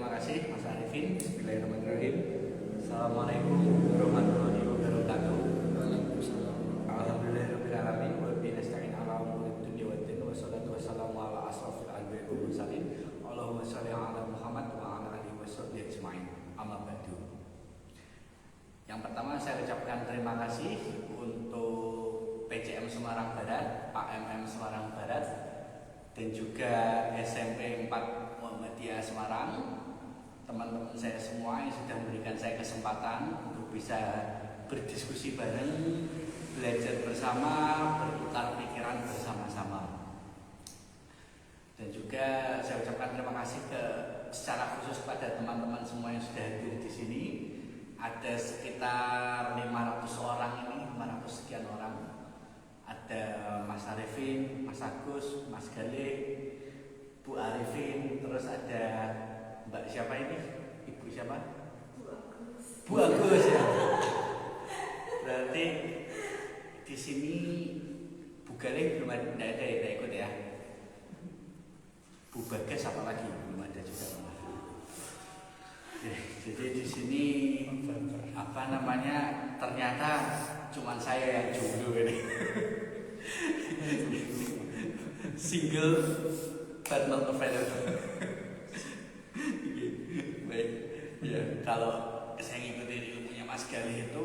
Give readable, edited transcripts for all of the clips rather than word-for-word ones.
terima kasih Mas Arifin. Bismillahirrahmanirrahim. Assalamualaikum warahmatullahi wabarakatuh. Waalaikumsalam. Alhamdulillahirabbil alamin wa bihi nasta'in ala umuri dunya waddin wassalatu wassalamu ala asrofil anbiya'i wal mursalin. Allahumma shalli ala Muhammad wa ala alihi washabbihi ajmain. Amma ba'du. Yang pertama saya ucapkan terima kasih untuk PCM Semarang Barat, Pak MM Semarang Barat, dan juga SMP 4 Muhammadiyah Semarang, teman-teman saya semua yang sudah memberikan saya kesempatan untuk bisa berdiskusi bareng, belajar bersama, bertukar pikiran bersama-sama. Dan juga saya ucapkan terima kasih secara khusus pada teman-teman semua yang sudah hadir di sini. Ada sekitar 500 orang ini, 500 sekian orang. Ada Mas Arifin, Mas Agus, Mas Galih, Bu Arifin, terus ada Mbak siapa ini? Ibu siapa? Bu Agus ya. Berarti di sini Bu Galih belum ada ya, ikut ya. Bu Bagas apa lagi belum ada juga. Jadi di sini apa namanya? Ternyata cuman saya yang jomblo ini. Single but not available. Baik, ya kalau saya ngikutin ilmunya Mas Galih itu,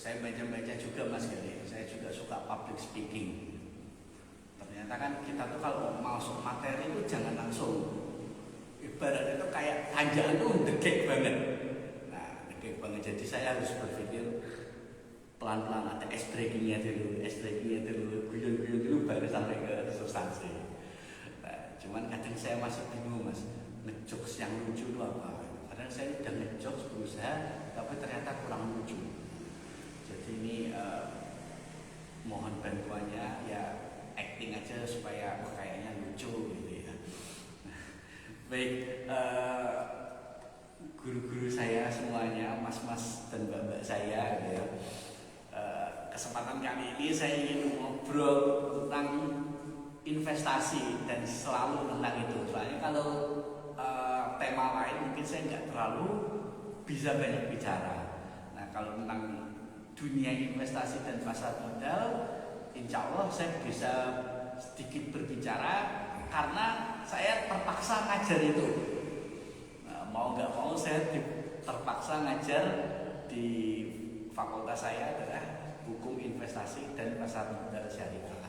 saya baca-baca juga Mas Galih. Saya juga suka public speaking. Ternyata kan kita tuh kalau mau masuk materi itu jangan langsung. Ibarat itu kayak tanjakan tuh degek banget. Nah, degek banget. Jadi saya harus berpikir pelan-pelan, ada ice breakingnya dulu, guyon-guyon dulu baru sampai ke substansi. Nah, cuman kadang saya masih bingung Mas, ngejokes yang lucu itu apa? Kadang saya udah ngejokes berusaha, tapi ternyata kurang lucu. Jadi ini mohon bantuannya, ya acting aja supaya kayaknya lucu gitu ya. Baik, guru-guru saya semuanya, mas-mas dan mbak-mbak saya gitu ya. Kesempatan kali ini saya ingin ngobrol tentang investasi dan selalu tentang itu. Soalnya kalau tema lain mungkin saya nggak terlalu bisa banyak bicara. Nah kalau tentang dunia investasi dan pasar modal, insya Allah saya bisa sedikit berbicara karena saya terpaksa ngajar itu. Nah, mau nggak mau saya terpaksa ngajar di fakultas saya adalah hukum investasi dan pasar modal syariah.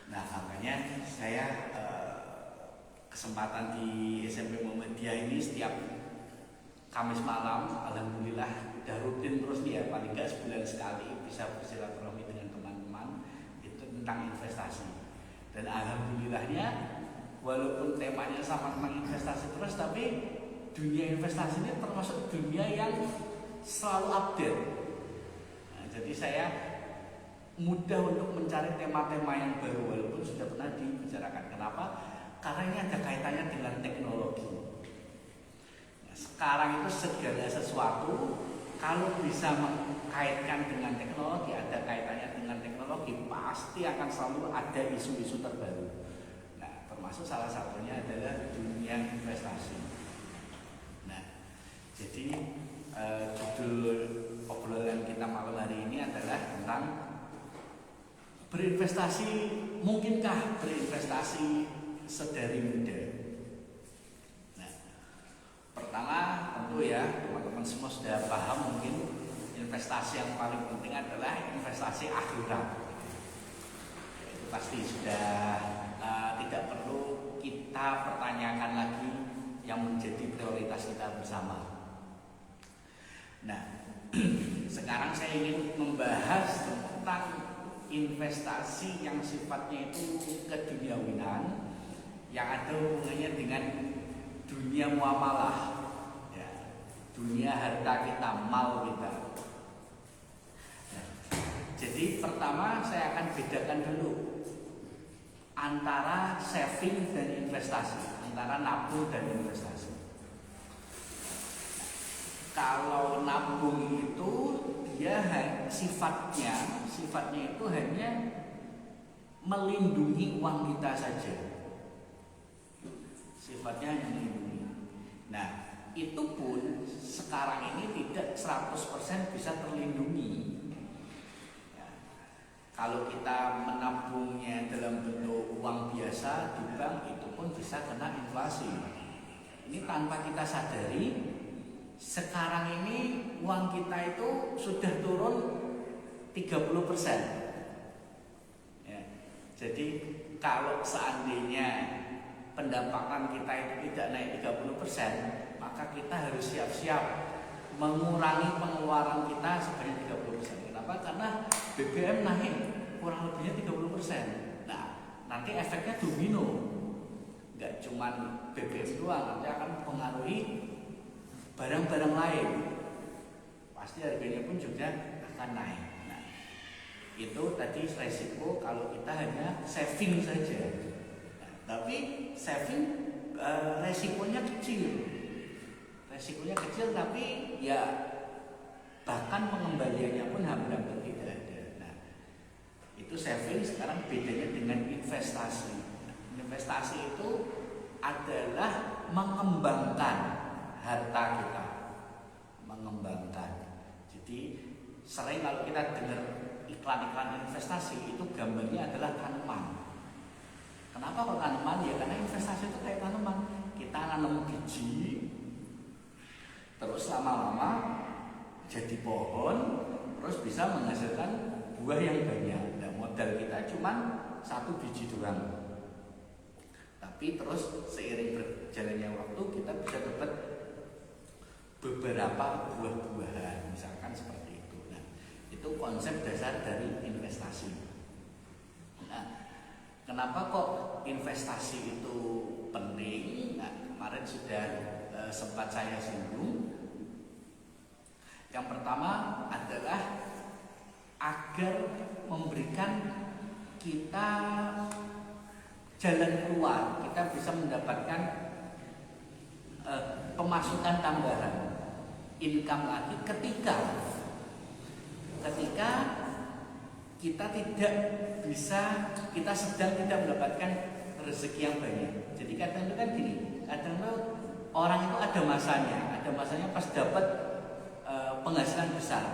Nah makanya saya kesempatan di SMP Muhammadiyah ini setiap Kamis malam, alhamdulillah udah rutin terus nih ya, paling nggak sebulan sekali bisa bersilaturahmi dengan teman-teman itu tentang investasi. Dan alhamdulillahnya walaupun temanya sama tentang investasi terus, tapi dunia investasi ini termasuk dunia yang selalu update. Nah, jadi saya mudah untuk mencari tema-tema yang baru walaupun sudah pernah dibicarakan. Kenapa? Karena ini ada kaitannya dengan teknologi. Nah, sekarang itu segala sesuatu kalau bisa mengkaitkan dengan teknologi, ada kaitannya dengan teknologi, pasti akan selalu ada isu-isu terbaru. Nah, termasuk salah satunya adalah dunia investasi. Nah, jadi judul obrolan kita malam hari ini adalah tentang berinvestasi, mungkinkah berinvestasi sedari muda. Nah, pertama tentu ya teman-teman semua sudah paham mungkin investasi yang paling penting adalah investasi akhirat. Itu pasti sudah tidak perlu kita pertanyakan lagi, yang menjadi prioritas kita bersama. Nah, sekarang saya ingin membahas tentang investasi yang sifatnya itu keduniawian, yang ada hubungannya dengan dunia muamalah, ya, dunia harta kita, mal kita. Nah, jadi pertama saya akan bedakan dulu antara saving dan investasi, antara nabung dan investasi. Kalau nabung itu dia sifatnya itu hanya melindungi uang kita saja. Sifatnya hanya melindungi. itu pun sekarang ini tidak 100% bisa terlindungi. Ya. Kalau kita menabungnya dalam bentuk uang biasa di bank, itu pun bisa kena inflasi. Ini tanpa kita sadari, sekarang ini uang kita itu sudah turun 30%. Ya. Jadi kalau seandainya pendapatan kita itu tidak naik 30%, maka kita harus siap-siap mengurangi pengeluaran kita sebanyak 30%. Kenapa? Karena BBM naik kurang lebihnya 30%. Nah, nanti efeknya domino. Enggak cuma BBM doang, nanti akan mempengaruhi barang-barang lain. Pasti harganya pun juga akan naik. Nah, itu tadi resiko kalau kita hanya saving saja. Tapi saving resikonya kecil, tapi ya bahkan pengembaliannya pun hampir tidak ada. Nah, itu saving sekarang bedanya dengan investasi. Investasi itu adalah mengembangkan harta kita, mengembangkan. Jadi sering kalau kita dengar iklan-iklan investasi itu gambarnya adalah tanaman. Kenapa kok tanaman? Ya karena investasi itu kayak tanaman. Kita nanam biji, terus lama-lama jadi pohon, terus bisa menghasilkan buah yang banyak. Nah, modal kita cuma 1 biji doang. Tapi terus seiring berjalannya waktu kita bisa dapat beberapa buah-buahan, misalkan seperti itu. Nah, itu konsep dasar dari investasi. Nah, kenapa kok investasi itu penting? Nah, kemarin sudah sempat saya singgung. Yang pertama adalah agar memberikan kita jalan keluar, kita bisa mendapatkan pemasukan tambahan, income lagi ketika kita tidak bisa, kita sedang tidak mendapatkan rezeki yang banyak. Jadi kadang itu kan gini, kadang itu orang itu ada masanya pas dapat penghasilan besar.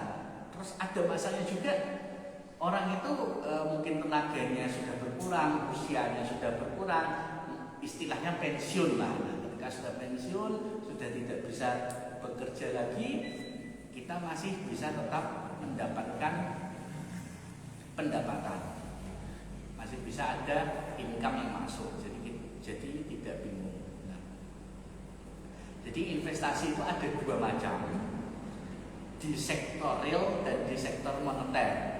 Terus ada masanya juga orang itu mungkin tenaganya sudah berkurang, usianya sudah berkurang, istilahnya pensiun lah. Nah, ketika sudah pensiun, sudah tidak bisa bekerja lagi, kita masih bisa tetap mendapatkan pendapatan, masih bisa ada income yang masuk, jadi tidak bingung. Nah, jadi investasi itu ada 2 macam, di sektor real dan di sektor moneter.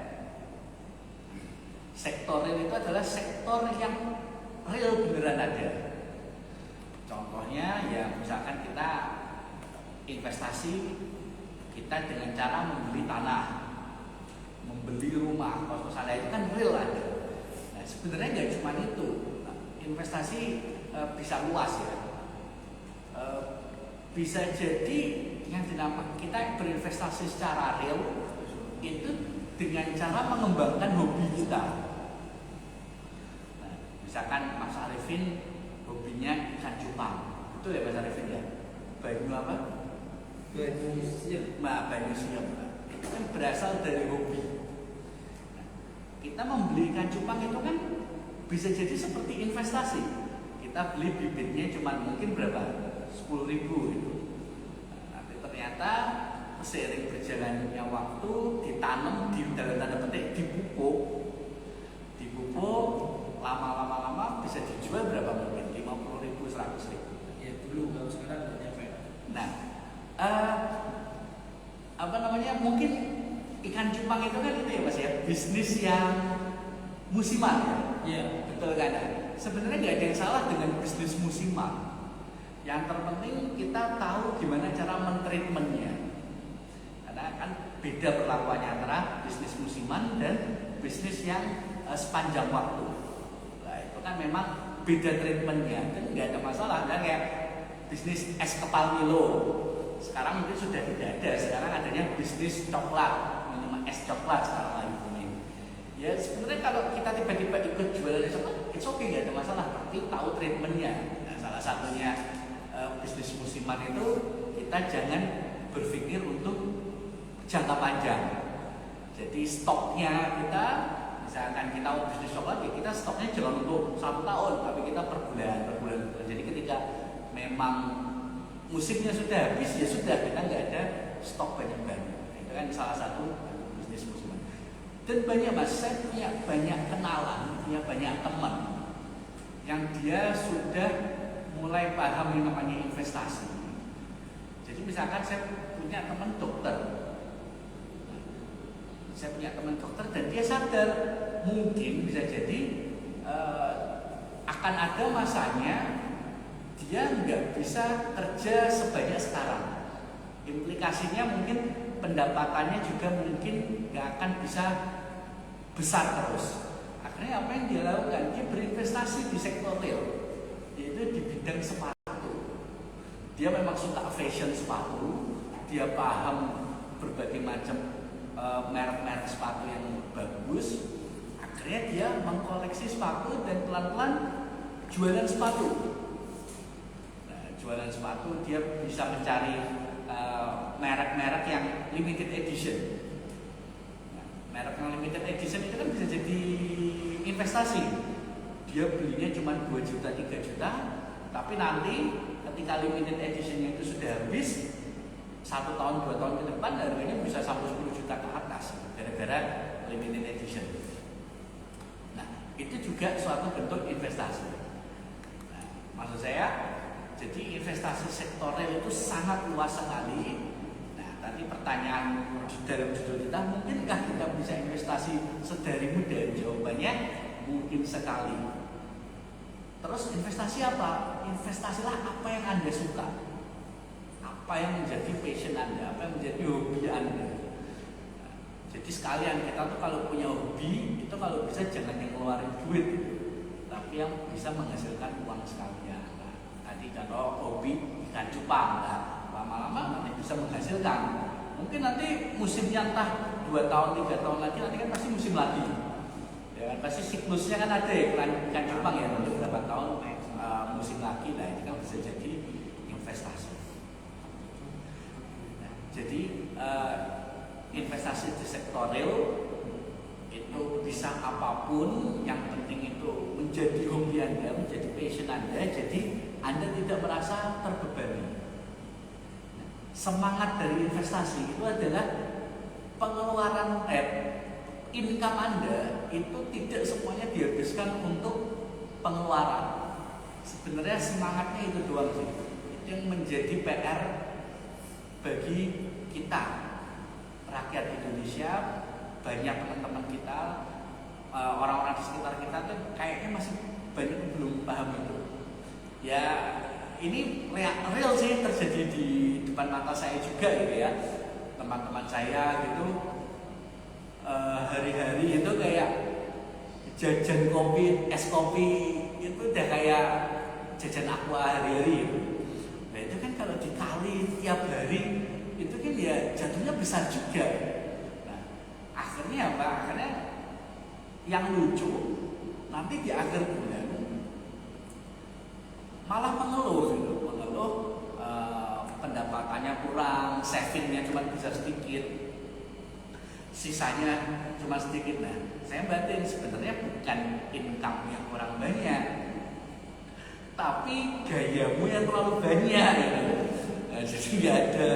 Sektor real itu adalah sektor yang real beneran ada. Contohnya ya misalkan kita investasi, kita dengan cara membeli tanah, membeli rumah, kos-kosan itu kan real ada. Nah, sebenarnya nggak cuma itu. Nah, investasi bisa luas ya. Bisa jadi yang dinamakan kita berinvestasi secara real itu dengan cara mengembangkan hobi kita. Nah, misalkan Mas Arifin hobinya ikan cupang, betul ya Mas Arifin ya? Banyu apa? Banyu siam. Nah, banyu siam. Itu kan berasal dari hobi. Nah, kita membeli ikan cupang itu kan bisa jadi seperti investasi. Kita beli bibitnya cuma mungkin berapa? 10.000 itu. Nah, nanti ternyata seiring berjalannya waktu ditanam di dalam tanda petik dipupuk lama-lama bisa dijual berapa mungkin 50.000, 100.000 ya dulu, kalau sekarang nggak nyampe. Nah, mungkin ikan cupang itu kan itu ya Mas ya, bisnis yang musiman ya. Iya, betul kan? Sebenarnya nggak ada yang salah dengan bisnis musiman. Yang terpenting kita tahu gimana cara mentreatmentnya. Karena kan beda perlakuannya antara bisnis musiman dan bisnis yang sepanjang waktu. Nah, itu kan memang beda treatmentnya. Dan nggak ada masalah. Kan kayak bisnis es kepal Milo. Sekarang mungkin sudah tidak ada. Sekarang adanya bisnis coklat, minum es coklat sekarang lagi booming. Ya sebenarnya kalau kita tiba-tiba ikut jualan es coklat, it's okay, nggak ada masalah. Tapi tahu treatmentnya. Nah, salah satunya bisnis musiman itu kita jangan berpikir untuk jangka panjang. Jadi stoknya kita, misalkan kita bisnis coklat, ya kita stoknya jangan untuk 1 tahun, tapi kita per bulan. Jadi ketika memang musimnya sudah habis, ya sudah, kita nggak ada stok banyak. Itu kan salah satu bisnis musiman. Dan banyak mas, saya punya banyak kenalan, punya banyak teman yang dia sudah mulai paham yang namanya investasi. Jadi misalkan saya punya teman dokter, dan dia sadar mungkin bisa jadi akan ada masanya dia nggak bisa kerja sebanyak sekarang. Implikasinya mungkin pendapatannya juga mungkin nggak akan bisa besar terus. Akhirnya apa yang dia lakukan? Dia berinvestasi di sektor real, yaitu di bidang sepatu. Dia memang suka fashion sepatu, dia paham berbagai macam merek-merek sepatu yang bagus. Akhirnya dia mengkoleksi sepatu dan pelan-pelan jualan sepatu. Nah, jualan sepatu dia bisa mencari merek-merek yang limited edition. Nah, merek yang limited edition itu kan bisa jadi investasi. Dia belinya cuma 2 juta, 3 juta, tapi nanti ketika limited editionnya itu sudah habis, 1 tahun, 2 tahun ke depan harganya bisa sampai 10 juta ke atas gara-gara limited edition. Nah, itu juga suatu bentuk investasi. Nah, maksud saya, jadi investasi sektor real itu sangat luas sekali. Nah, tadi pertanyaan di dalam judul kita, mungkinkah kita bisa investasi sedari muda? Jawabannya mungkin sekali. Terus investasi apa? Investasilah apa yang Anda suka, apa yang menjadi passion Anda, apa yang menjadi hobi Anda. Nah, jadi sekalian kita tuh kalau punya hobi itu kalau bisa jangan yang ngeluarin duit, tapi yang bisa menghasilkan uang sekalian. Nah, tadi kalau hobi ikan cupang, nah, lama-lama nanti bisa menghasilkan. Mungkin nanti musimnya entah 2 tahun, 3 tahun lagi, nanti kan pasti musim lagi. Ya kan pasti siklusnya kan ada ya, ikan cupang ya, nanti berapa tahun musim lagi. Nah, itu kan bisa jadi investasi. Nah, jadi investasi di sektor real itu bisa apapun, yang penting itu menjadi hobi Anda, menjadi passion Anda, jadi Anda tidak merasa terbebani. Semangat dari investasi itu adalah pengeluaran income Anda itu tidak semuanya dihabiskan untuk pengeluaran. Sebenarnya semangatnya itu doang sih. Itu yang menjadi PR bagi kita, rakyat Indonesia. Banyak teman-teman kita, orang-orang di sekitar kita tuh kayaknya masih banyak yang belum paham itu. Ya, ini real sih terjadi di depan mata saya juga gitu ya. Teman-teman saya gitu hari-hari itu kayak jajan kopi, es kopi itu udah kayak jajan aqua hari-hari gitu. Nah itu kan kalau dikali tiap hari itu kan ya jatuhnya besar juga. Nah, akhirnya apa? Akhirnya yang lucu nanti di akhir bulan malah mengeluh gitu, pendapatannya kurang, savingnya cuma bisa sedikit, sisanya cuma sedikit. Nah, saya batin sebenarnya bukan income yang kurang banyak, tapi gayamu yang terlalu banyak gitu. Nah, jadi nggak ada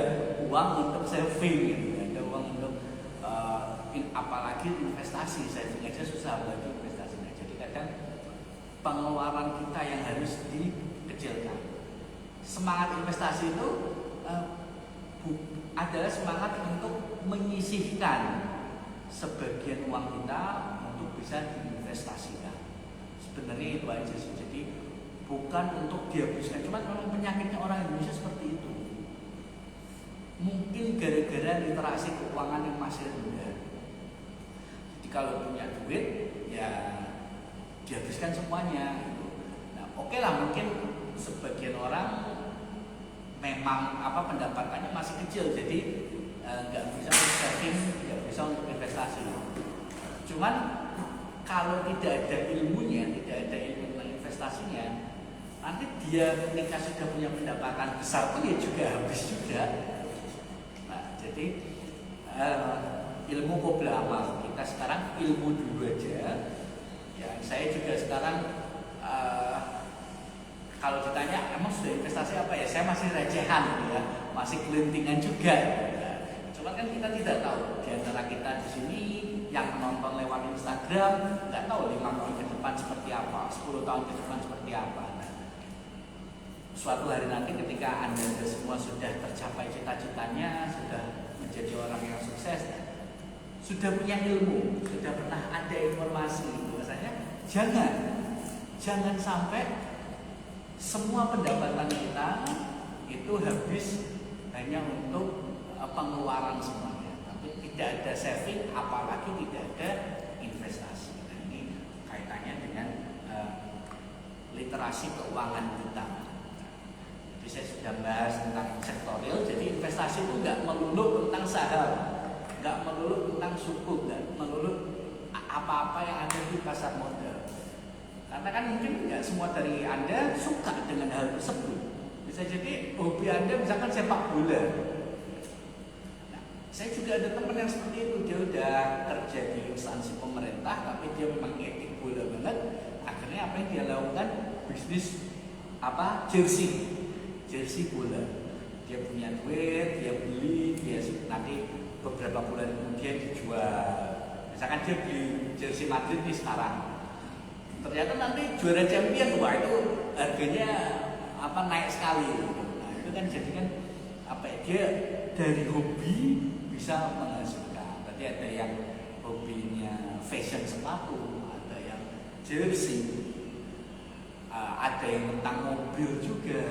uang untuk saving, gitu. Nggak ada uang untuk apalagi investasi. Saving aja susah, apalagi investasi. Nah, jadi kadang pengeluaran kita yang harus dikecilkan. Semangat investasi itu adalah semangat untuk menyisihkan sebagian uang kita untuk bisa diinvestasikan. Sebenarnya itu aja sih. Jadi bukan untuk dihabiskan. Cuma memang penyakitnya orang Indonesia seperti itu. Mungkin gara-gara literasi keuangan yang masih rendah. Jadi kalau punya duit ya dihabiskan semuanya. Nah, oke lah, mungkin sebagian orang memang pendapatannya masih kecil, jadi nggak bisa untuk saving, nggak bisa untuk investasi. Cuman kalau tidak ada ilmunya, tidak ada ilmu tentang investasinya, nanti dia ketika sudah punya pendapatan besar pun ya juga habis juga. Nah, jadi ilmu qabla amal, kita sekarang ilmu dulu aja. Ya, saya juga sekarang kalau ditanya emang sudah investasi apa ya, saya masih recehan ya, masih gelintingan juga. Ya. Cuma kan kita tidak tahu di antara kita di sini yang menonton lewat Instagram nggak tahu 5 tahun ke depan seperti apa, 10 tahun ke depan seperti apa. Nah, suatu hari nanti ketika Anda semua sudah tercapai cita-citanya, sudah menjadi orang yang sukses, sudah punya ilmu, sudah pernah ada informasi, bahwasanya jangan sampai semua pendapatan kita itu habis hanya untuk pengeluaran semuanya, tapi tidak ada saving, apalagi tidak ada investasi. Nah, ini kaitannya dengan literasi keuangan kita. Jadi saya sudah bahas tentang sektorial, jadi investasi itu nggak melulu tentang saham, nggak melulu tentang suku, nggak melulu apa-apa yang ada di pasar modal. Karena kan mungkin nggak semua dari Anda suka dengan hal tersebut. Bisa jadi hobi Anda misalkan sepak bola. Nah, saya juga ada teman yang seperti itu, dia udah kerja di instansi pemerintah, tapi dia memang etik bola banget. Akhirnya apa yang dia lakukan? Bisnis jersey bola. Dia punya duit, dia beli, dia nanti beberapa bulan kemudian dijual. Misalkan dia beli jersey Madrid nih sekarang, ternyata nanti juara champion, wah itu harganya naik sekali. Nah, itu kan jadi kan dia dari hobi bisa menghasilkan. Berarti ada yang hobinya fashion sepatu, ada yang jersey, ada yang tentang mobil juga.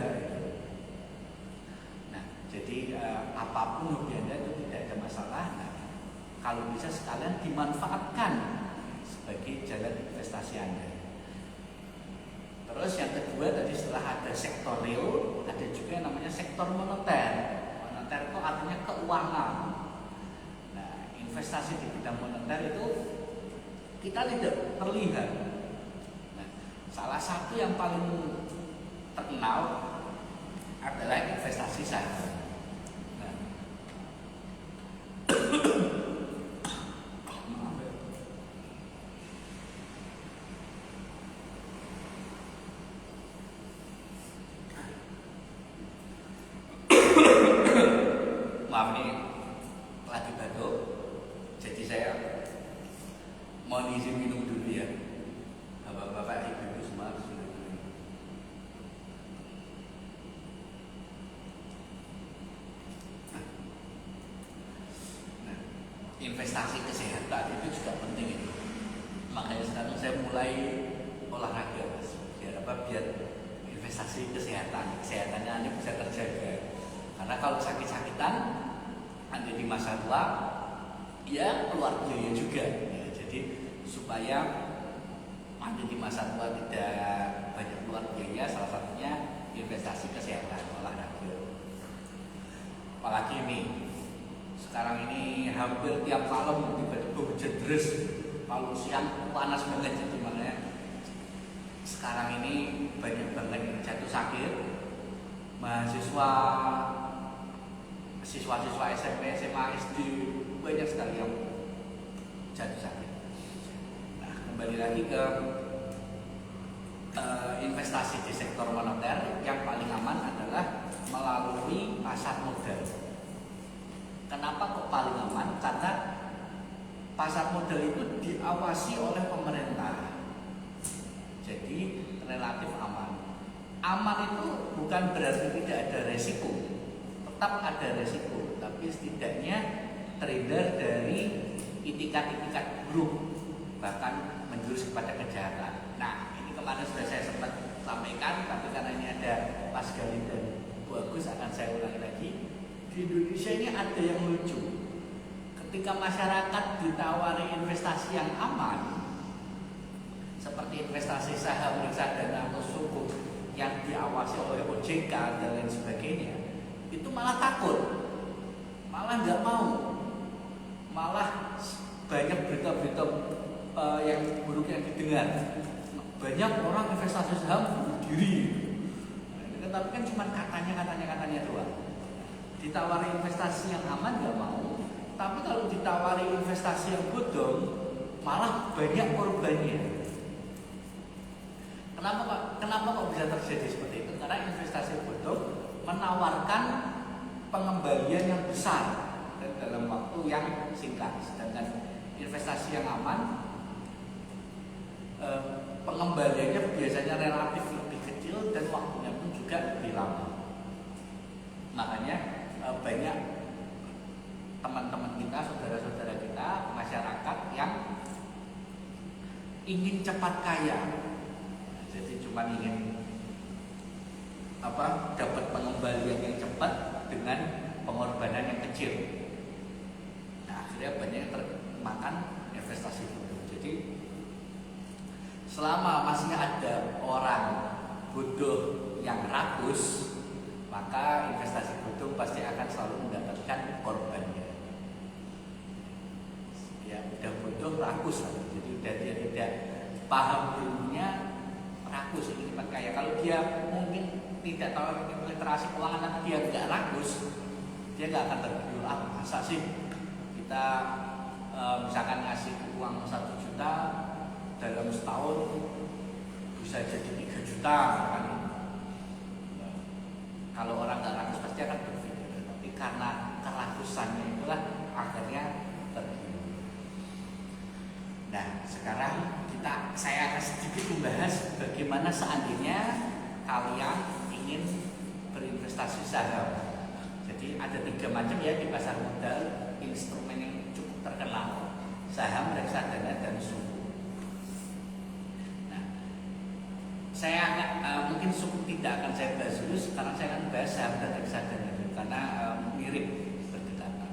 Nah, jadi apapun hobi Anda itu tidak ada masalah. Nah, kalau bisa sekalian dimanfaatkan sebagai jalan investasi Anda. Terus yang kedua tadi setelah ada sektor real, ada juga yang namanya sektor moneter. Moneter itu artinya keuangan. Nah, investasi di bidang moneter itu kita tidak terlihat. Nah, salah satu yang paling terkenal adalah investasi saham. Nah, maaf nih, lagi batuk, jadi saya mohon izin minum dulu ya, bapak-bapak, ibu-ibu semua. Nah, investasi kesehatan itu juga penting itu. Makanya sekarang saya mulai olahraga, Mas. Biar investasi kesehatannya Anda bisa terjaga. Karena kalau sakit-sakitan Anda di masa tua, ya keluar biaya juga. Ya, jadi supaya Anda di masa tua tidak banyak keluar biaya, salah satunya investasi kesehatan, olahraga. Apalagi ini, sekarang ini hampir tiap malam tiba-tiba hujan deras, kalau siang panas banget, jadi makanya sekarang ini banyak banget yang jatuh sakit. Siswa-siswa SMP, SMA, SD banyak sekali yang jatuh sakit. Nah, kembali lagi ke investasi di sektor moneter, yang paling aman adalah melalui pasar modal. Kenapa kok paling aman? Karena pasar modal itu diawasi oleh pemerintah, jadi relatif aman. Aman itu bukan berarti tidak ada resiko, tetap ada resiko, tapi setidaknya terhindar dari itikat-itikat buruk, bahkan menjurus kepada kejahatan. Nah, ini kemarin sudah saya sempat sampaikan, tapi karena ini ada Mas Galih dan Bu Agus, akan saya ulangi lagi. Di Indonesia ini ada yang lucu. Ketika masyarakat ditawari investasi yang aman, seperti investasi saham, reksadana atau suku yang diawasi oleh OJK dan lain sebagainya, itu malah takut, malah nggak mau, malah banyak berita-berita yang buruk yang didengar. Banyak orang investasi saham bunuh diri, Tetapi kan cuma katanya doang. Ditawari investasi yang aman nggak mau, tapi kalau ditawari investasi yang bodong malah banyak korbannya. Kenapa kok bisa terjadi seperti itu? Karena investasi bodong menawarkan pengembalian yang besar dan dalam waktu yang singkat, sedangkan investasi yang aman pengembaliannya biasanya relatif lebih kecil dan waktunya pun juga lebih lama. Makanya banyak teman-teman kita, saudara-saudara kita, masyarakat yang ingin cepat kaya. Jadi cuma ingin dapat pengembalian yang cepat dengan pengorbanan yang kecil. Nah, akhirnya banyak yang termakan investasi bodong. Jadi selama masih ada orang bodoh yang rakus, maka investasi bodong pasti akan selalu mendapatkan korbannya. Ya, udah bodoh rakus lah. Jadi udah dia tidak paham ilmunya, rakus ini cepat kaya. Kalau dia mungkin tidak tahu literasi keuangan tapi dia nggak rakus, dia nggak akan tergiur. Masa sih kita misalkan ngasih uang 1 juta dalam setahun bisa jadi 3 juta kan? Kalau orang nggak rakus pasti akan berpikir, tapi karena kerakusannya itulah akhirnya tergiur. Nah, sekarang saya akan sedikit membahas bagaimana seandainya kalian ingin berinvestasi saham. Jadi ada 3 macam ya di pasar modal instrumen yang cukup terkenal: saham, reksadana, dan suku. Nah, saya mungkin suku tidak akan saya bahas dulu, sekarang saya akan bahas saham dan reksadana karena mirip berdekatan.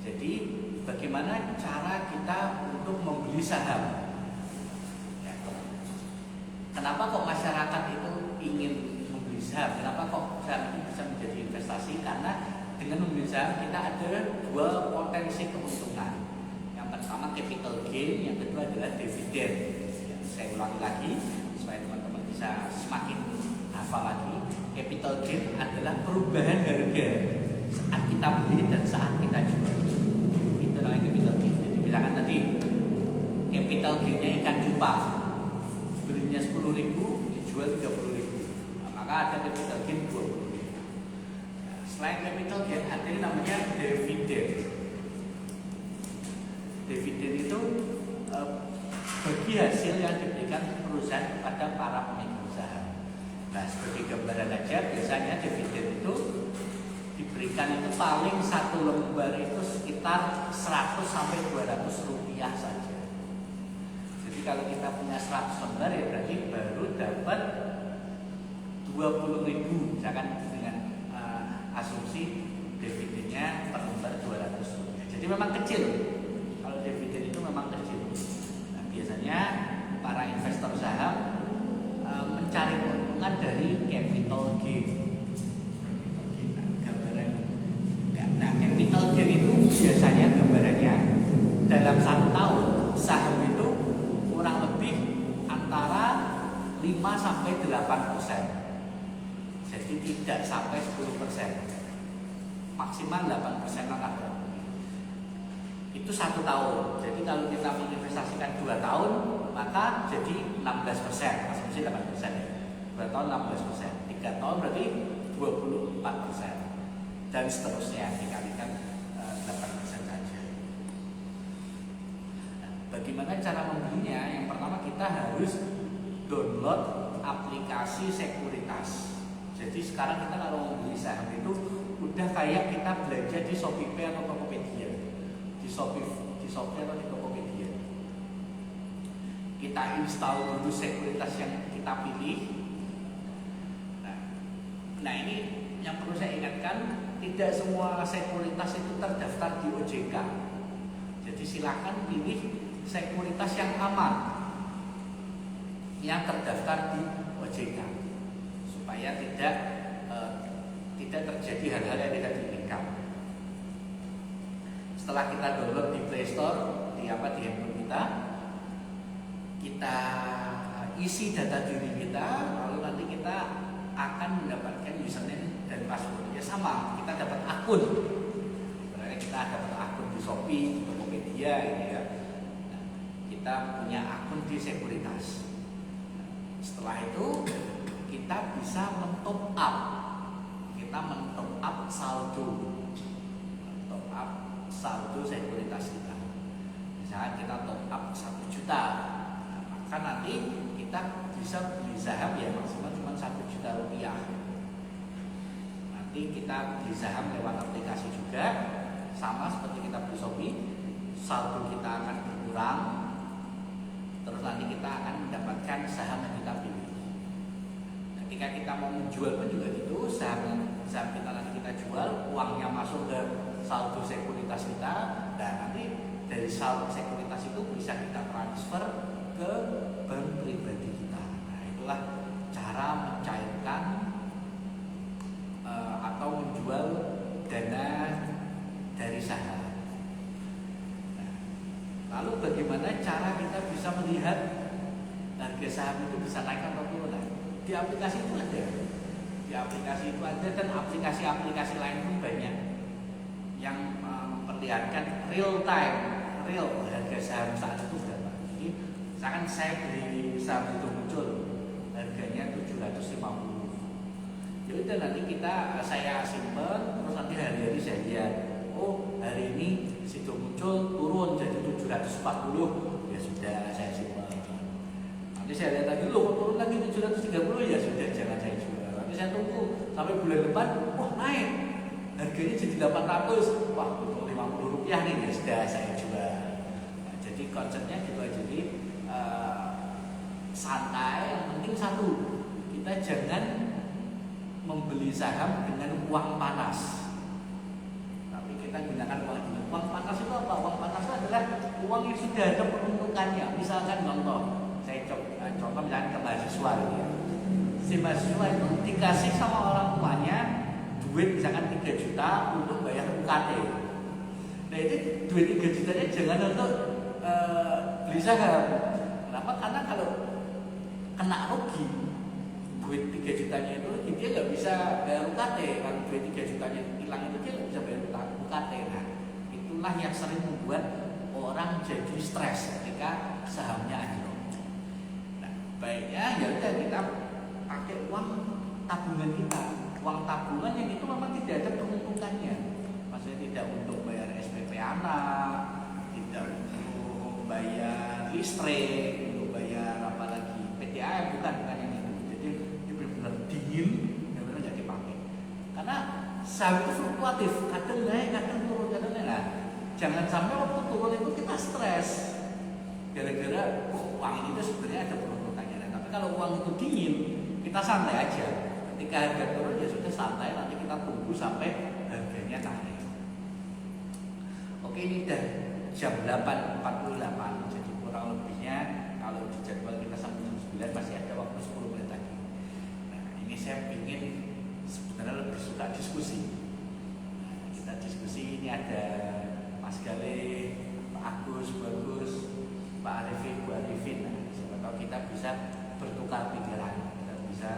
Jadi bagaimana cara kita untuk membeli saham? Kenapa kok masyarakat itu ingin membeli saham? Kenapa kok saham itu bisa menjadi investasi? Karena dengan membeli saham kita ada 2 potensi keuntungan. Yang pertama capital gain, yang kedua adalah dividen. Saya ulangi lagi supaya teman-teman bisa semakin hafal lagi. Capital gain adalah perubahan harga saat kita beli dan saat kita jual. Itu namanya capital gain. Jadi misalkan tadi capital gainnya ikan cupang, belinya 10.000, dijual 30.000. Nah, maka ada capital gain 20.000. Nah, selain capital gain ada yang namanya dividen. Dividen itu bagi hasil yang diberikan perusahaan kepada para pemegang saham. Nah, sebagai gambaran aja, biasanya dividen itu diberikan itu paling 1 lembar itu sekitar 100 sampai 200 rupiah saja. Kalau kita punya 100 lembar ya berarti baru dapat 20.000 misalkan dengan asumsi dividennya per lembar 200 rupiah. Jadi memang kecil. Kalau dividen itu memang kecil. Nah, biasanya para investor saham mencari keuntungan dari capital gain. Nah, capital gain itu biasanya gambarannya dalam 1 tahun saham itu kurang lebih antara 5 sampai 8%. Jadi tidak sampai 10%. Maksimal 8% lah. Itu 1 tahun. Jadi kalau kita menginvestasikan 2 tahun, maka jadi 16%. Asumsi 8% ya. 2 tahun 16%. 3 tahun berarti 24%. Dan seterusnya dikalikan 8% saja. Bagaimana cara membelinya? Yang pertama kita harus download aplikasi sekuritas. Jadi sekarang kita kalau membeli saham itu udah kayak kita belanja di Shopee atau Tokopedia. Di Shopee atau di Tokopedia. Kita install dulu sekuritas yang kita pilih. Nah ini yang perlu saya ingatkan, tidak semua sekuritas itu terdaftar di OJK. Jadi silakan pilih sekuritas yang aman, yang terdaftar di OJK, supaya tidak terjadi hal-hal yang tidak diinginkan. Setelah kita download di Play Store, di handphone kita isi data diri kita, lalu nanti kita akan mendapatkan dan password. Ya sama, kita dapat akun. Sebenarnya kita dapat akun di Shopee, di Tokopedia ini ya. Nah, kita punya akun di Sekuritas. Setelah itu kita bisa men-top up. Kita men-top up saldo. Top up saldo Sekuritas kita. Misalnya kita top up 1 juta. Nah, maka nanti kita bisa beli saham ya maksimal cuma 1 juta rupiah. Nanti kita beli saham lewat aplikasi juga, sama seperti kita beli Shopee, saldo kita akan berkurang. Terus nanti kita akan mendapatkan saham yang kita pilih. Ketika kita mau menjual pun juga gitu, saham kita nanti kita jual, uangnya masuk ke saldo Sekuritas kita, dan nanti dari saldo Sekuritas itu bisa kita transfer ke bank pribadi kita. Nah, itulah cara mencairkan atau menjual dana dari saham. Nah, lalu bagaimana cara kita bisa melihat harga saham itu bisa naik atau turun? Di aplikasi itu ada. Di aplikasi itu ada, dan aplikasi-aplikasi lain pun banyak yang memperlihatkan real harga saham saat itu berapa. Jadi misalkan saya beli saham itu muncul harganya 750. Ya udah, nanti saya simpen, terus nanti hari-hari saya lihat, oh hari ini situ muncul turun jadi 740, ya sudah saya simpen. Nanti saya lihat lagi, loh turun lagi 730, ya sudah jangan saya jual. Nanti saya tunggu sampai bulan depan, wah naik harganya jadi 800, wah 50 rupiah nih, ya sudah saya jual. Nah, jadi konsepnya gitu aja. Jadi santai, yang penting satu, kita jangan membeli saham dengan uang panas, tapi kita gunakan uang panas. Itu apa? Uang panas itu adalah uang yang sudah ada peruntukannya. Misalkan saya contoh misalnya ke mahasiswa gitu ya. Si mahasiswa itu dikasih sama orang tuanya duit misalkan 3 juta untuk bayar UKT. Nah itu duit 3 jutanya jangan untuk beli saham. Kenapa? Karena kalau kena rugi duit 3 jutanya itu dia nggak bisa bayar UKT. Kalau duit 3 jutanya hilang itu dia nggak bisa bayar UKT. Nah itulah yang sering membuat orang jadi stres ketika sahamnya anjlok. Nah baiknya ya udah kita pakai uang tabungan kita. Uang tabungan yang itu memang tidak ada peruntukannya. Maksudnya tidak untuk bayar SPP anak, tidak untuk bayar listrik, untuk bayar apa lagi PTAM, bukan yang itu. Jadi ini benar-benar dingin, benar-benar nggak dipakai. Karena saham itu fluktuatif, kadang naik, kadang turun, kadang naik. Nah, jangan sampai waktu turun itu kita stres gara-gara uang ini tuh sebenarnya ada peruntukannya. Nah, tapi kalau uang itu dingin, kita santai aja. Ketika harga turun ya sudah santai, nanti kita tunggu sampai harganya naik. Oke, ini udah jam 8.48, jadi kurang lebihnya kalau di jadwal kita sampai jam 9 masih ada waktu 10 menit lagi. Nah, ini saya ingin sebenarnya lebih suka diskusi. Nah, kita diskusi, ini ada Mas Gale, Pak Agus, Bagus, Pak Arifin, Bu Arifin. Nah, siapa tahu kita bisa bertukar pikiran, kita bisa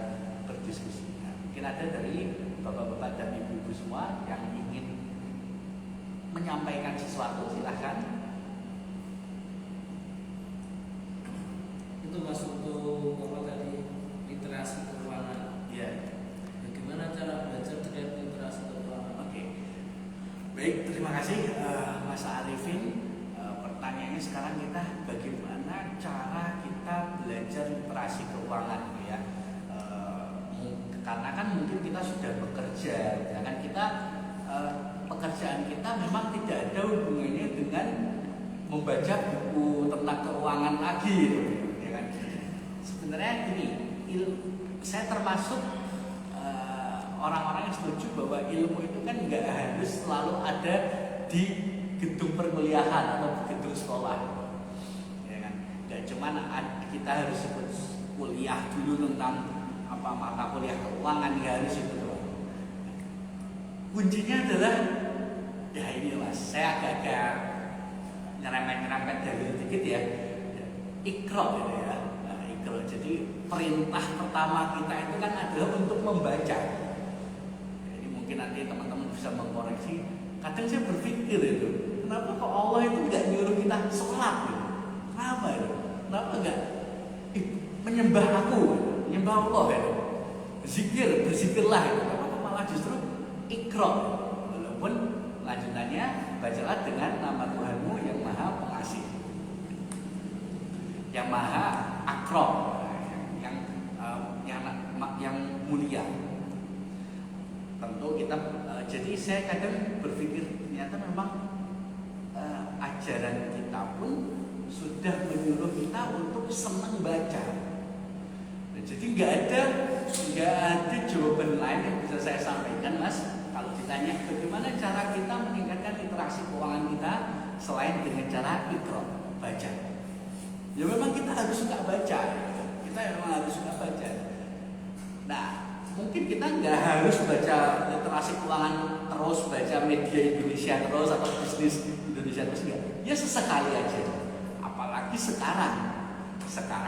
berdiskusi. Nah, mungkin ada dari bapak-bapak dan ibu-ibu semua yang ingin menyampaikan sesuatu, silahkan. Itu Mas untuk apa tadi, literasi keuangan. Ya. Bagaimana cara belajar terkait literasi keuangan? Oke. Baik, terima kasih Mas Arifin. Pertanyaannya sekarang kita bagaimana cara kita belajar literasi keuangan ya. Karena kan mungkin kita sudah bekerja, ya kan kita pekerjaan kita memang tidak ada hubungannya dengan membaca buku tentang keuangan lagi, ya kan? Sebenarnya gini, saya termasuk orang-orang yang setuju bahwa ilmu itu kan nggak harus selalu ada di gedung perkuliahan atau gedung sekolah, ya kan? Dan cuman kita harus ikut kuliah dulu tentang apa mata kuliah keuangan, ya harus itu doang. Kuncinya adalah ya ini Mas, saya agak nyerempet dari dikit ya. Iqra gitu ya. Nah, Iqra. Jadi perintah pertama kita itu kan adalah untuk membaca. Jadi mungkin nanti teman-teman bisa mengkoreksi. Kadang saya berpikir itu, kenapa kok Allah itu nggak nyuruh kita sholat gitu? Kenapa itu? Kenapa nggak menyembah aku, menyembah Allah itu? Zikir, berzikirlah itu. Kenapa malah justru ikra? Walaupun lanjutannya bacalah dengan nama Tuhanmu yang Maha Pengasih, yang Maha Akram, yang mulia. Tentu kita jadi saya kadang berpikir ternyata memang ajaran kita pun sudah menyuruh kita untuk senang baca. Nah, jadi nggak ada jawaban lain yang bisa saya sampaikan, Mas. Kalau ditanya bagaimana cara kita meningkatkan literasi keuangan kita selain dengan cara ikra, baca. Ya memang kita harus suka baca. Kita memang harus suka baca. Nah, mungkin kita nggak harus baca literasi keuangan terus, baca media Indonesia terus atau bisnis Indonesia terus, enggak. Ya sesekali aja. Apalagi sekarang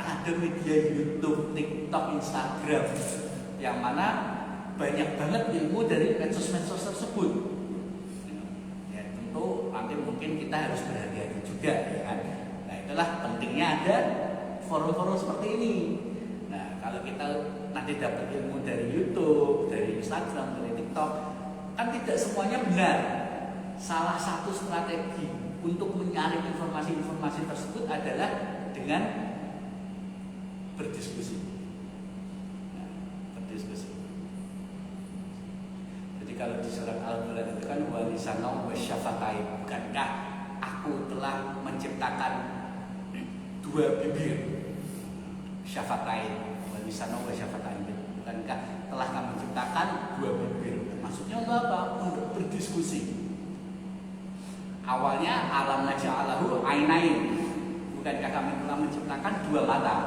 ada media YouTube, TikTok, Instagram yang mana banyak banget ilmu dari medsos-medsos tersebut. Ya tentu nanti mungkin kita harus berhati-hati juga, ya kan. Nah itulah pentingnya ada forum-forum seperti ini. Nah kalau kita nanti dapat ilmu dari YouTube, dari Instagram, dari TikTok, kan tidak semuanya benar. Salah satu strategi untuk menyaring informasi-informasi tersebut adalah dengan berdiskusi. Nah, berdiskusi. Jadi kalau di surat Al-Quran itu kan walisana wasyafatai, bukankah aku telah menciptakan dua bibir, syafatai, walisana wasyafatai, bukankah telah kami ciptakan dua bibir. Maksudnya untuk apa? Untuk berdiskusi. Awalnya alam naja'alahu ainain, bukankah kami telah menciptakan dua mata.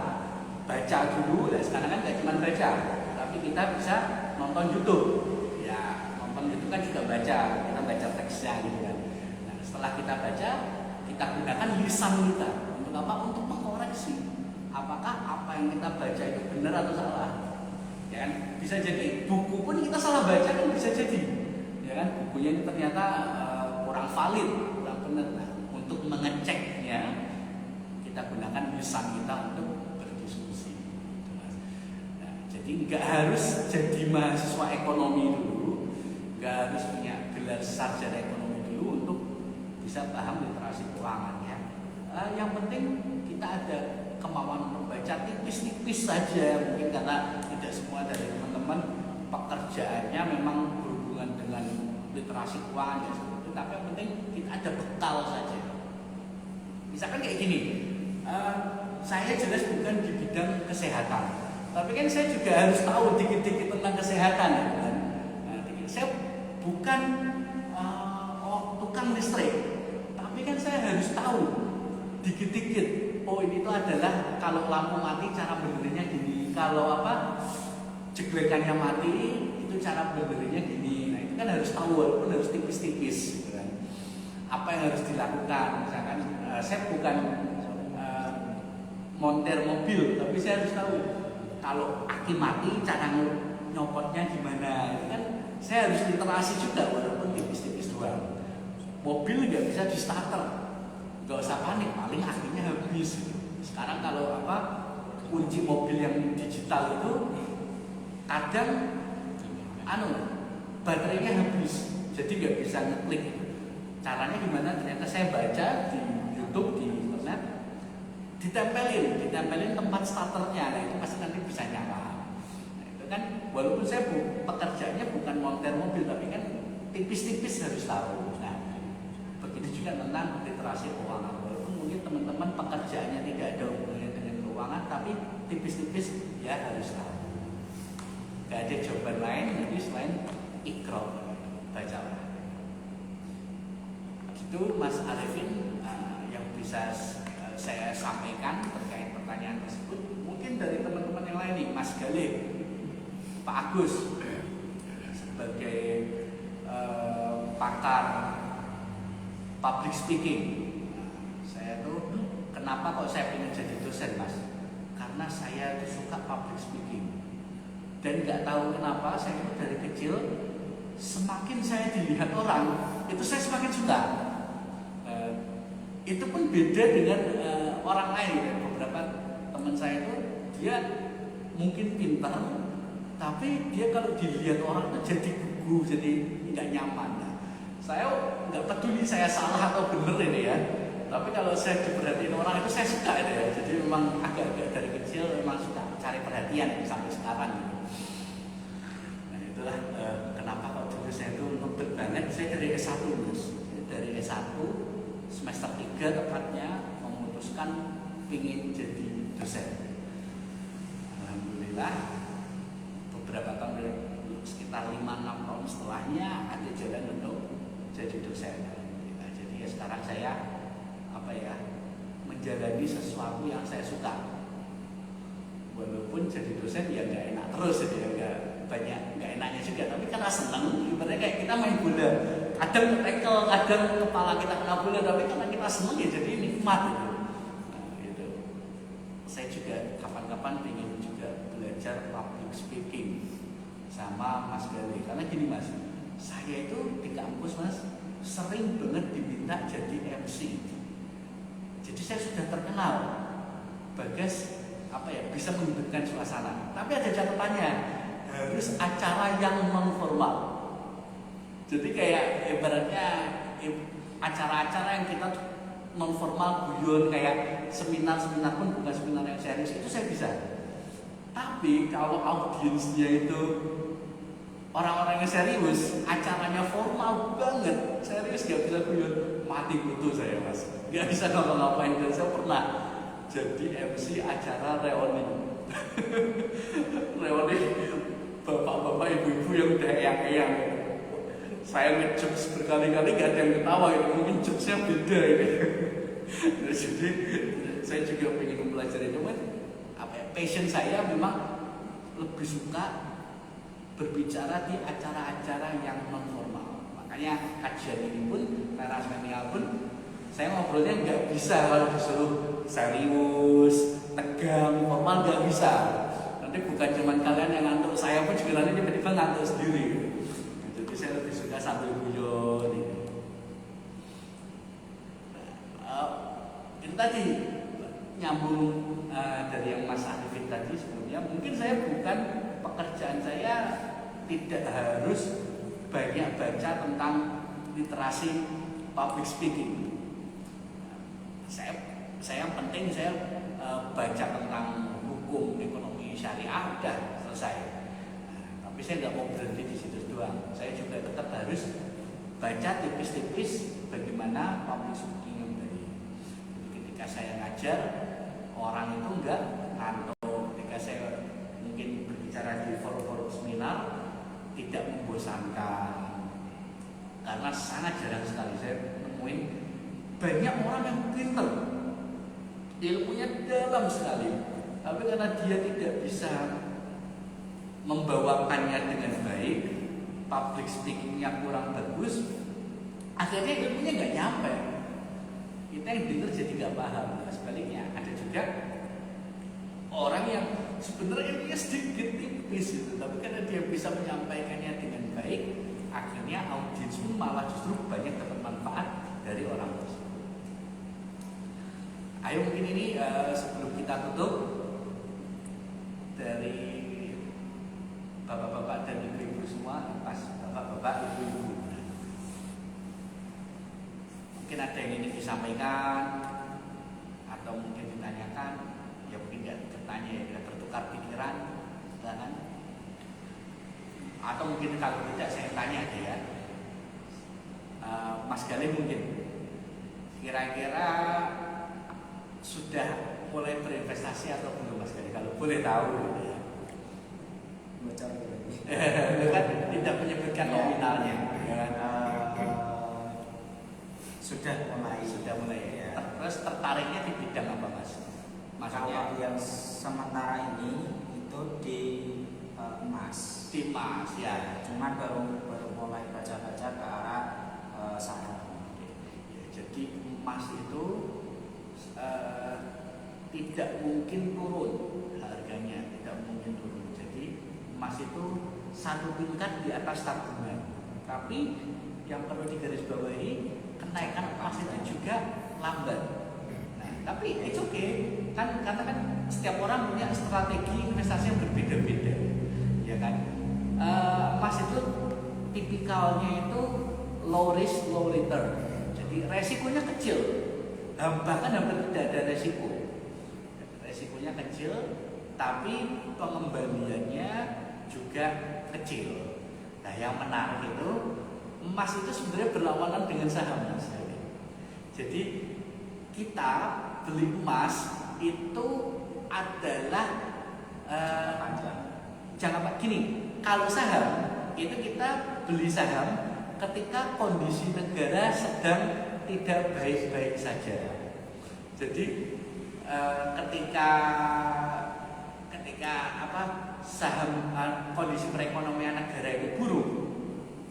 Baca dulu, nah sekarang kan gak cuma baca, tapi kita bisa nonton YouTube. Ya, nonton YouTube kan juga baca, kita baca teksnya gitu kan. Nah, setelah kita baca, kita gunakan lisan kita untuk apa? Untuk mengkoreksi apakah apa yang kita baca itu benar atau salah. Ya kan? Bisa jadi buku pun kita salah baca kan bisa jadi. Ya kan? Bukunya ini ternyata kurang valid, kurang benar. Nah, untuk mengeceknya kita gunakan lisan kita untuk berdiskusi. Nah, jadi nggak harus jadi mahasiswa ekonomi dulu, nggak harus punya gelar sarjana ekonomi dulu untuk bisa paham literasi keuangan ya. Yang penting kita ada kemauan membaca tipis-tipis saja, mungkin karena tidak semua dari teman-teman pekerjaannya memang berhubungan dengan literasi keuangan ya, tapi yang penting kita ada bekal saja. Misalkan kayak gini, saya jelas bukan di bidang kesehatan, tapi kan saya juga harus tahu dikit-dikit tentang kesehatan ya kan. Nah, saya bukan tukang listrik, tapi kan saya harus tahu dikit-dikit. Oh ini tuh adalah kalau lampu mati cara benerinnya gini, kalau apa jeglekannya mati itu cara benerinnya gini. Nah itu kan harus tahu, walaupun harus tipis-tipis gitu kan. Apa yang harus dilakukan? Misalkan saya bukan montir mobil, tapi saya harus tahu kalau aki mati cara nyopotnya gimana. Itu kan saya harus literasi juga, walaupun tipis-tipis doang. Mobil nggak bisa di starter, nggak usah panik, paling akinya habis. Sekarang kalau apa kunci mobil yang digital itu kadang baterainya habis, jadi nggak bisa ngeklik. Caranya gimana? Ternyata saya baca di YouTube, di internet, ditempelin tempat starternya. Nah itu pasti nanti bisa nyala. Nah, itu kan walaupun saya pekerjaannya bukan montir mobil, tapi kan tipis-tipis harus tahu. Nah begitu juga tentang literasi keuangan. Walaupun mungkin teman-teman pekerjaannya tidak ada hubungannya dengan keuangan, tapi tipis-tipis ya harus tahu. Gak ada jawaban lain jadi selain ikra, bacalah. Itu Mas Arifin yang bisa saya sampaikan terkait pertanyaan tersebut. Mungkin dari teman-teman yang lain nih, Mas Galih, Pak Agus sebagai pakar public speaking. Saya tuh kenapa kok saya pengen jadi dosen, Mas? Karena saya tuh suka public speaking. Dan nggak tahu kenapa saya itu dari kecil semakin saya dilihat orang itu saya semakin suka. Itu pun beda dengan orang lain ya. Beberapa teman saya itu dia mungkin pintar, tapi dia kalau dilihat orang itu jadi gugup, jadi tidak nyaman. Nah, saya nggak peduli saya salah atau benar ini ya, tapi kalau saya diperhatiin orang itu saya suka itu ya. Jadi memang agak-agak dari kecil memang suka cari perhatian sampai sekarang gitu. Nah itulah kenapa kalau dulu saya itu ngebet banget. Saya dari S1 Mas, dari S1 semester 3 tepatnya memutuskan ingin jadi dosen. Alhamdulillah beberapa tahun sekitar 5-6 tahun setelahnya ada jalan untuk jadi dosen. Nah, jadi ya sekarang saya menjalani sesuatu yang saya suka. Walaupun jadi dosen ya nggak enak terus ya, nggak enaknya juga, tapi karena senang. Ibaratnya kayak kita main bola, kadang tackle, kadang kepala kita kena bola, tapi karena kita senang ya jadi nikmat gitu. Nah, gitu. Saya juga kapan-kapan ingin juga belajar public speaking sama Mas Gali, karena gini Mas, saya itu di kampus Mas sering banget diminta jadi MC. Jadi saya sudah terkenal Bagas bisa menghidupkan suasana. Tapi ada catatannya, harus acara yang non formal. Jadi kayak ibaratnya acara-acara yang kita non formal, guyon, kayak seminar-seminar pun bukan seminar yang serius, itu saya bisa. Tapi kalau audiensnya itu orang-orang yang serius, acaranya formal banget, serius gak bisa guyon, mati kutu saya Mas, gak bisa ngapa-ngapain. Dan saya pernah jadi MC acara reuni reuni bapak-bapak ibu-ibu yang udah eyang-eyang. Saya ngejokes berkali-kali gak ada yang ketawa, mungkin jokesnya beda ini. Jadi saya juga pengen mempelajari, cuman passion saya memang lebih suka berbicara di acara-acara yang non formal. Makanya kajian ini pun, teras menial pun, saya ngobrolnya nggak bisa kalau disuruh serius, tegang, formal nggak bisa. Nanti bukan cuma kalian yang ngantuk, saya pun juga nanti tiba-tiba ngantuk sendiri. Jadi saya lebih suka sambil guyon. Itu tadi nyambung dari yang Mas Arifin tadi sebelumnya. Mungkin saya bukan, pekerjaan saya tidak harus banyak baca tentang literasi public speaking. Saya yang penting saya baca tentang hukum, ekonomi, syariah, udah selesai. Tapi saya nggak mau berhenti di situ doang. Saya juga tetap harus baca tipis-tipis bagaimana public speaking yang baik. Ketika saya ngajar, orang itu nggak ngantuk. Ketika saya mungkin berbicara di forum-forum seminar, tidak membosankan. Karena sangat jarang sekali saya nemuin banyak orang yang pintar, ilmunya dalam sekali, tapi karena dia tidak bisa membawakannya dengan baik, public speakingnya kurang bagus, akhirnya ilmunya nggak nyampe. Kita yang dengar jadi nggak paham. Nah, sebaliknya ada juga orang yang sebenarnya ilmunya sedikit tipis gitu, tapi karena dia bisa menyampaikannya dengan baik, akhirnya audiens pun malah justru banyak dapat manfaat dari orang tersebut. Ayo mungkin ini sebelum kita tutup, dari bapak-bapak dan ibu-ibu semua, pas bapak-bapak, ibu-ibu, mungkin ada yang ingin disampaikan atau mungkin ditanyakan, ya mungkin nggak bertanya ya, bertukar pikiran, kan? Atau mungkin kalau tidak saya tanya aja ya, Mas Galih mungkin kira-kira sudah mulai berinvestasi atau belum Mas Galih? Kalau boleh tahu ya. Kan tidak menyebutkan nominalnya ya. Sudah mulai ya. Terus tertariknya di bidang apa Mas? Kalau yang sementara ini itu di emas. Di emas ya. Cuman baru mulai baca-baca ke arah saham. Ya, jadi emas itu tidak mungkin turun harganya, tidak mungkin turun. Jadi emas itu satu tingkat di atas tabungan. Tapi yang perlu digarisbawahi, kenaikan emas itu juga lambat. Nah, tapi it's okay, kan karena kan setiap orang punya strategi investasi yang berbeda-beda, ya kan. Emas itu tipikalnya itu low risk low return, jadi resikonya kecil, bahkan hampir tidak ada resiko. Resikonya kecil, tapi pengembaliannya juga kecil. Nah, yang menarik itu emas itu sebenarnya berlawanan dengan saham, Mas. Jadi kita beli emas itu adalah jangan gini. Kalau saham itu kita beli saham ketika kondisi negara sedang tidak baik-baik saja. Jadi ketika saham kondisi perekonomian negara itu buruk,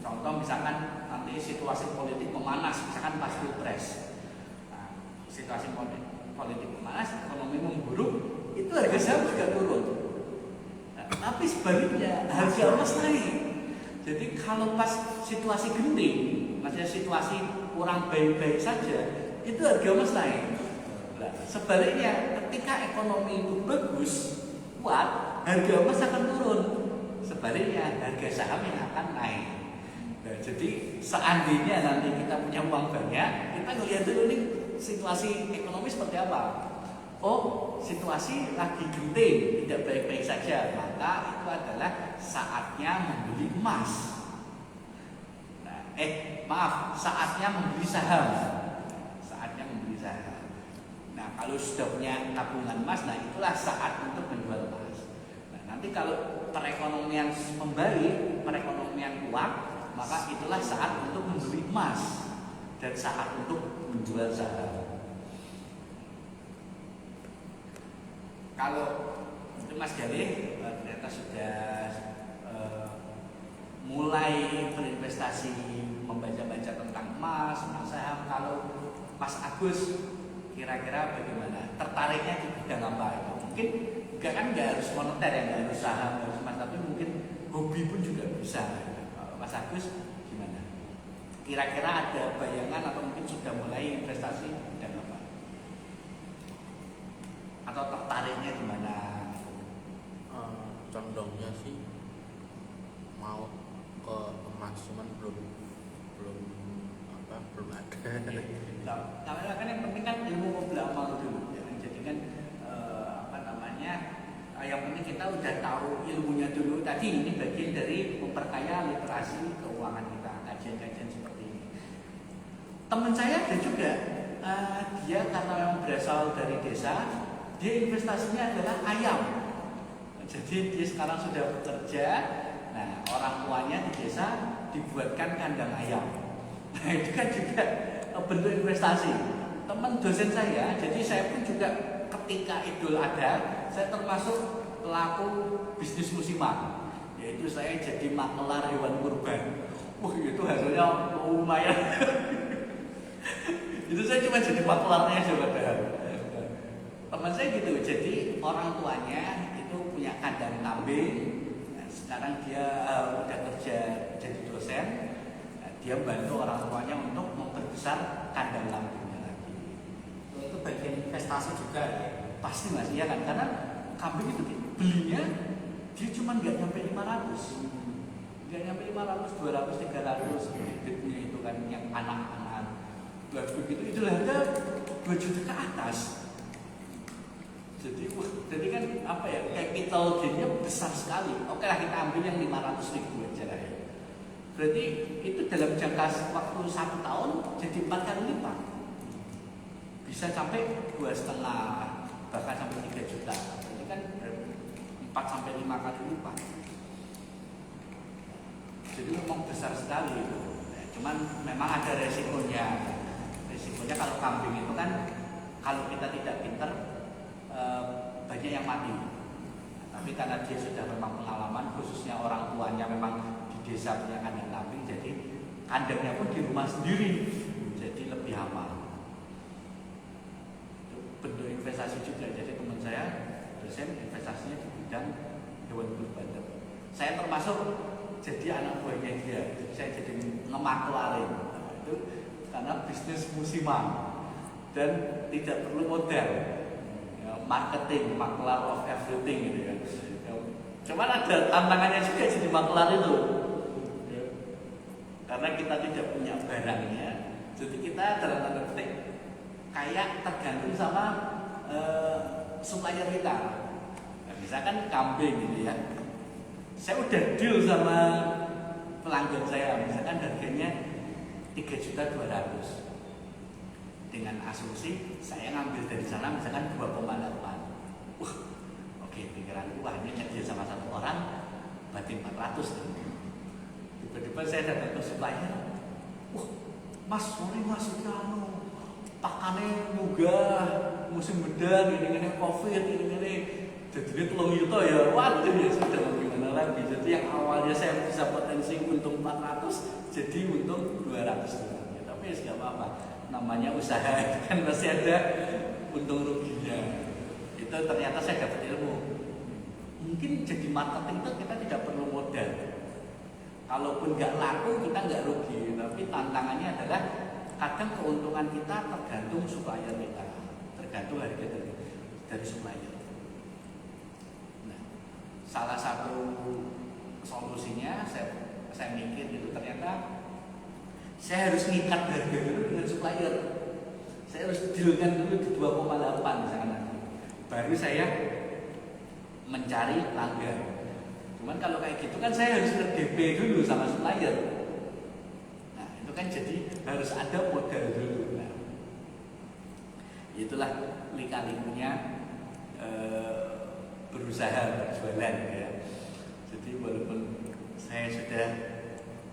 contoh misalkan nanti situasi politik memanas, misalkan pas pilpres, situasi politik memanas, ekonomi memburuk, itu harga saham juga turun. Tapi sebaliknya harga emas naik. Jadi kalau pas situasi genting, maksudnya situasi kurang baik-baik saja, itu harga emas naik. Nah, sebaliknya ketika ekonomi itu bagus, kuat, harga emas akan turun. Sebaliknya harga saham yang akan naik. Nah, jadi seandainya nanti kita punya uang banyak, kita ngelihat dulu nih situasi ekonomi seperti apa. Oh, situasi lagi genting, tidak baik-baik saja, maka itu adalah saatnya membeli emas. Saatnya membeli saham. Saatnya membeli saham. Nah, kalau sudah punya tabungan emas, nah itulah saat untuk menjual emas. Nah, nanti kalau perekonomian membaik, perekonomian kuat, maka itulah saat untuk membeli emas dan saat untuk menjual saham. Kalau itu Mas Galih ternyata sudah mulai berinvestasi, membaca-baca tentang emas, tentang saham. Kalau Mas Agus kira-kira bagaimana? Tertariknya di bidang apa itu? Mungkin nggak harus moneter ya, nggak harus saham, harus emas, tapi mungkin hobi pun juga bisa. Mas Agus gimana? Kira-kira ada bayangan atau mungkin sudah mulai investasi di bidang apa? Atau tertariknya di mana? Condongnya sih mau ke emas, cuman belum ada. Nah, kan yang penting kan ilmu ngobrol amal dulu. Ya. Jadi kan yang penting kita udah tahu ilmunya dulu. Tadi ini bagian dari memperkaya literasi keuangan kita, kajian-kajian seperti ini. Teman saya ada juga, dia karena memang berasal dari desa, dia investasinya adalah ayam. Jadi dia sekarang sudah bekerja. Nah, orang tuanya di desa dibuatkan kandang ayam. Nah, itu kan juga bentuk investasi. Teman dosen saya, jadi saya pun juga ketika Idul Adha, saya termasuk pelaku bisnis musiman. Yaitu saya jadi makelar hewan kurban. Wah, itu hasilnya lumayan. Itu saya cuma jadi makelarnya saja. Teman saya gitu, jadi orang tuanya itu punya kandang kambing. Nah, sekarang dia udah kerja jadi dosen. Nah, dia bantu orang tuanya untuk memperbesar kandang kambingnya lagi. Itu bagian investasi juga ya? Pasti Mas, iya kan? Karena kambing itu belinya dia cuma nggak nyampe 500, nggak nyampe 500, 200, 300 bibitnya itu kan yang anak-anak. Nah, begitu itu harga 2 juta ke atas. Jadi kan apa ya, capital gain-nya besar sekali. Oke lah, kita ambil yang 500.000 aja lah ya. Berarti itu dalam jangka waktu 1 tahun jadi 4 kali lipat. Bisa sampai 2,5, bahkan sampai 3 juta. Jadi kan 4 sampai 5 kali lipat. Jadi memang besar sekali itu. Nah, cuman memang ada resikonya. Resikonya kalau kambing itu kan, kalau kita tidak pinter, banyak yang mati. Tapi karena dia sudah memang pengalaman, khususnya orang tuanya memang di desa punya kandang kambing, jadi kandangnya pun di rumah sendiri, jadi lebih aman. Itu bentuk investasi juga. Jadi teman saya dosen investasinya di bidang hewan kurban. Saya termasuk jadi anak buahnya dia. Saya jadi ngemaklarin. Itu karena bisnis musiman dan tidak perlu modal. Ya, marketing, maklar of everything gitu ya. Cuman ada tantangannya juga jadi maklar itu. Karena kita tidak punya barangnya, jadi kita dalam tanda petik kayak tergantung sama supplier kita. Nah, misalkan kambing gitu ya, saya udah deal sama pelanggan saya, misalkan harganya 3.200.000 dengan asumsi saya ngambil dari sana misalkan 2,8. Wah, oke, pikiranku wah ini ngedeal sama satu orang berarti 400 nih. Tiba-tiba saya datang ke supplier, wah mas, sorry mas, itu pakannya munggah, musim bedah, gini-gini covid, gini-gini jadi 3 juta ya, waduh ya sudah gimana lagi. Jadi yang awalnya saya bisa potensi untung 400 jadi untung 200 ya, tapi ya gak apa-apa, namanya usaha kan masih ada untung ruginya. Itu ternyata saya dapat ilmu. Mungkin jadi marketing itu kita tidak perlu modal. Kalaupun nggak laku kita nggak rugi, tapi tantangannya adalah kadang keuntungan kita tergantung supplier kita, tergantung harga dari supplier. Nah, salah satu solusinya saya mikir itu ternyata saya harus ngikat harga dulu dengan supplier. Saya harus dealkan dulu di 2,8 misalkan, baru saya mencari pelanggan. Cuman kalau kayak gitu kan saya harus DP dulu sama supplier. Nah itu kan jadi harus ada modal dulu. Nah, itulah lika-likunya berusaha berjualan ya. Jadi walaupun saya sudah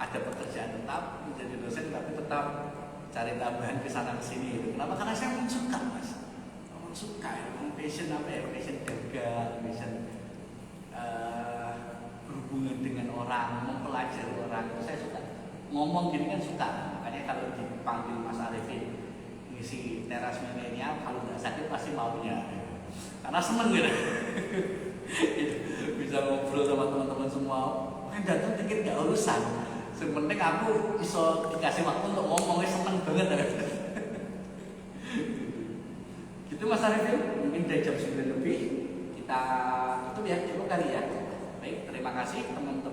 ada pekerjaan tetap menjadi dosen, tapi tetap cari tambahan ke sana ke sini. Kenapa? Karena saya memang suka mas. Memang suka, memang passion apa ya? Passion dagang, passion berhubungan dengan orang, mempelajari orang, itu saya suka. Ngomong gini kan suka. Makanya kalau dipanggil Mas Arifin ngisi teras milenial, kalau nggak sakit pasti maunya. Karena seneng gitu. Bisa ngobrol sama teman-teman semua. Kan datang dikit nggak urusan. Yang penting aku bisa dikasih waktu untuk ngomongnya, seneng banget. Gitu Mas Arifin, mungkin dari jam 9 lebih kita tutup ya, cukup kali ya. Baik, terima kasih teman-teman.